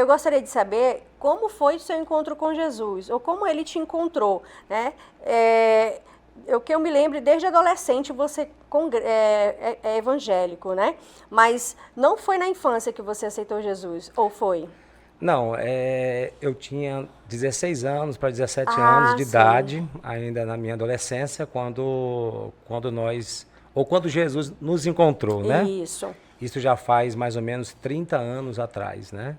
eu gostaria de saber como foi o seu encontro com Jesus, ou como ele te encontrou, né? Que eu me lembro, desde adolescente você é evangélico, né? Mas não foi na infância que você aceitou Jesus, ou foi? Não, eu tinha 16 anos para 17 anos Ah, de sim. idade, ainda na minha adolescência, quando Jesus nos encontrou, né? Isso. Isso já faz mais ou menos 30 anos atrás, né?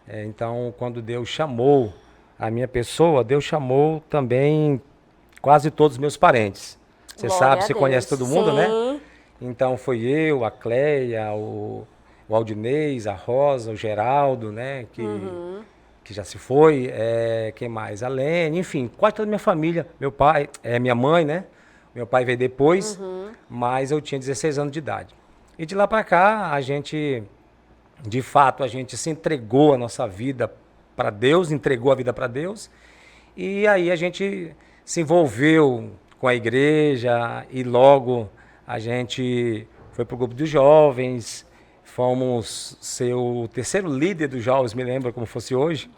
Então, quando Deus chamou a minha pessoa, Deus chamou também quase todos os meus parentes. Você sabe, Glória a você Deus. conhece todo mundo, né? Sim. Então foi eu, a Cleia, o Aldinês, a Rosa, o Geraldo, né? Que já se foi. Quem mais? A Lene, enfim, quase toda a minha família. Meu pai, minha mãe, né? Meu pai veio depois, mas eu tinha 16 anos de idade. E de lá para cá, de fato, a gente se entregou a nossa vida para Deus, entregou a vida para Deus. E aí a gente se envolveu com a igreja e logo a gente foi para o grupo dos jovens, fomos ser o terceiro líder dos jovens, me lembro como fosse hoje.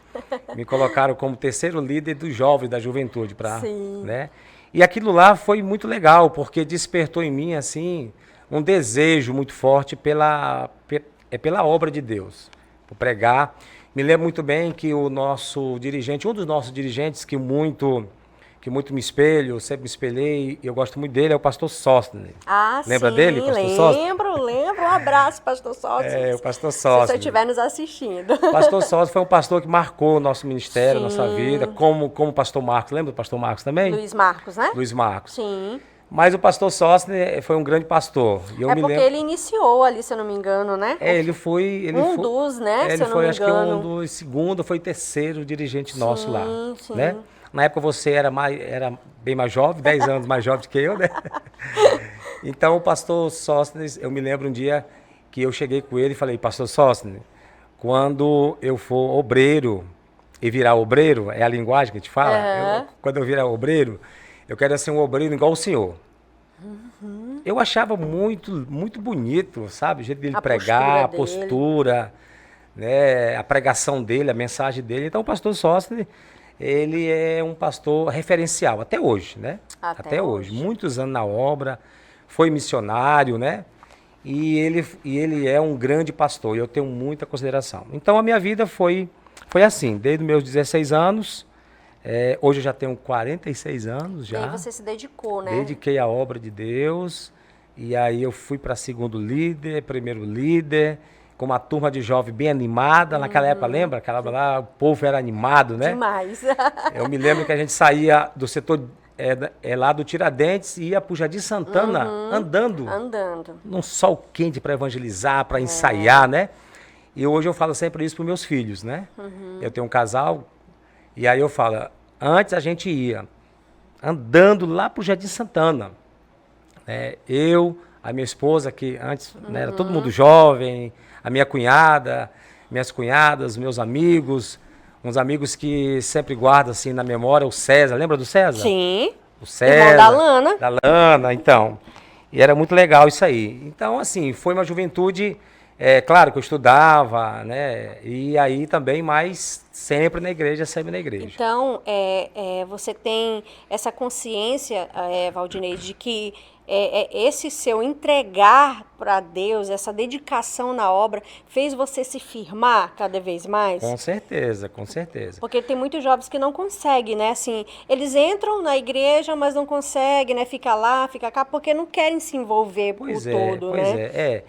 Me colocaram como terceiro líder dos jovens da juventude, Sim. né? E aquilo lá foi muito legal, porque despertou em mim assim um desejo muito forte pela obra de Deus, por pregar. Me lembro muito bem que o nosso dirigente, um dos nossos dirigentes que muito me espelho, eu sempre me espelhei, e eu gosto muito dele, é o pastor Sóstenes. Ah, Lembra sim, dele, pastor Sóstenes? lembro. Um abraço, pastor O Sócrates, pastor se você Sóstenes. estiver nos assistindo. O pastor Sóstenes foi um pastor que marcou o nosso ministério, a nossa vida, Sim. como o pastor Marcos. Lembra do pastor Marcos também? Luiz Marcos, né? Luiz Marcos. Sim. Mas o pastor Sóstenes foi um grande pastor. E eu É me porque lembro. ele iniciou ali, se eu não me engano, né? Ele foi, Dos, né? Se ele eu não me foi acho que um engano. dos segundo, foi terceiro dirigente nosso lá, Sim, né? sim. Na época você era bem mais jovem, 10 anos mais jovem do que eu, né? Então o pastor Sóstenes, eu me lembro um dia que eu cheguei com ele e falei, pastor Sóstenes, quando eu for obreiro e virar obreiro, é a linguagem que a gente fala, Aham. quando eu virar obreiro, eu quero ser um obreiro igual o senhor. Eu achava muito bonito, sabe? O jeito dele A pregar, postura a dele. postura, né? A pregação dele, a mensagem dele. Então o pastor Sóstenes, ele é um pastor referencial até hoje, né? Até Hoje. hoje. Muitos anos na obra, foi missionário, né? E ele é um grande pastor e eu tenho muita consideração. Então a minha vida foi assim, desde os meus 16 anos. Hoje eu já tenho 46 anos E aí já. você se dedicou, né? Dediquei a obra de Deus. E aí eu fui para segundo líder, primeiro líder, com uma turma de jovem bem animada. Naquela época, lembra? Aquela época lá, o povo era animado, né? Demais. Eu me lembro que a gente saía do setor lá do Tiradentes e ia para o Jardim Santana andando, Andando. num sol quente para evangelizar, para ensaiar, né? E hoje eu falo sempre isso para meus filhos, né? Eu tenho um casal e aí eu falo, antes a gente ia andando lá para o Jardim Santana. Eu, a minha esposa, que antes né, era todo mundo jovem, a minha cunhada, minhas cunhadas, meus amigos, uns amigos que sempre guardo assim na memória, o César, lembra do César? Sim. O César. Irmão da Lana. Da Lana, então. E era muito legal isso aí. Então, assim, foi uma juventude, claro que eu estudava, né? E aí também, mas sempre na igreja, sempre na igreja. Então, você tem essa consciência, Valdinei, de que esse seu entregar para Deus, essa dedicação na obra, fez você se firmar cada vez mais? Com certeza, com certeza. Porque tem muitos jovens que não conseguem, né? Assim, eles entram na igreja, mas não conseguem, né? Fica lá, fica cá, porque não querem se envolver todo, né?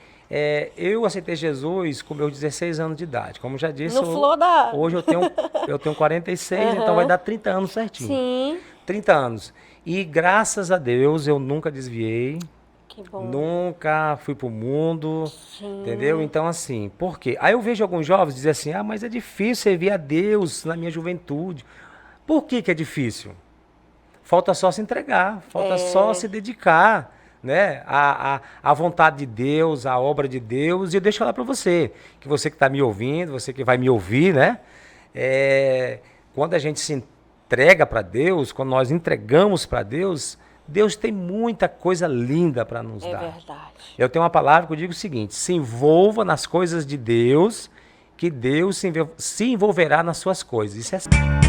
Eu aceitei Jesus com meus 16 anos de idade. Como já disse, No flor da... hoje eu tenho 46, então vai dar 30 anos certinho. Sim. 30 anos. E graças a Deus eu nunca desviei. Que bom. Nunca fui pro mundo, Sim. entendeu? Então assim, por quê? Aí eu vejo alguns jovens dizer assim, mas é difícil servir a Deus na minha juventude. Por que que é difícil? Falta só se entregar, falta só se dedicar, né? A vontade de Deus, a obra de Deus. E eu deixo falar para você, que está me ouvindo, você que vai me ouvir, né? Quando a gente se entrega para Deus, quando nós entregamos para Deus, Deus tem muita coisa linda para nos dar. É verdade. Eu tenho uma palavra que eu digo o seguinte, se envolva nas coisas de Deus, que Deus se envolverá nas suas coisas. Isso é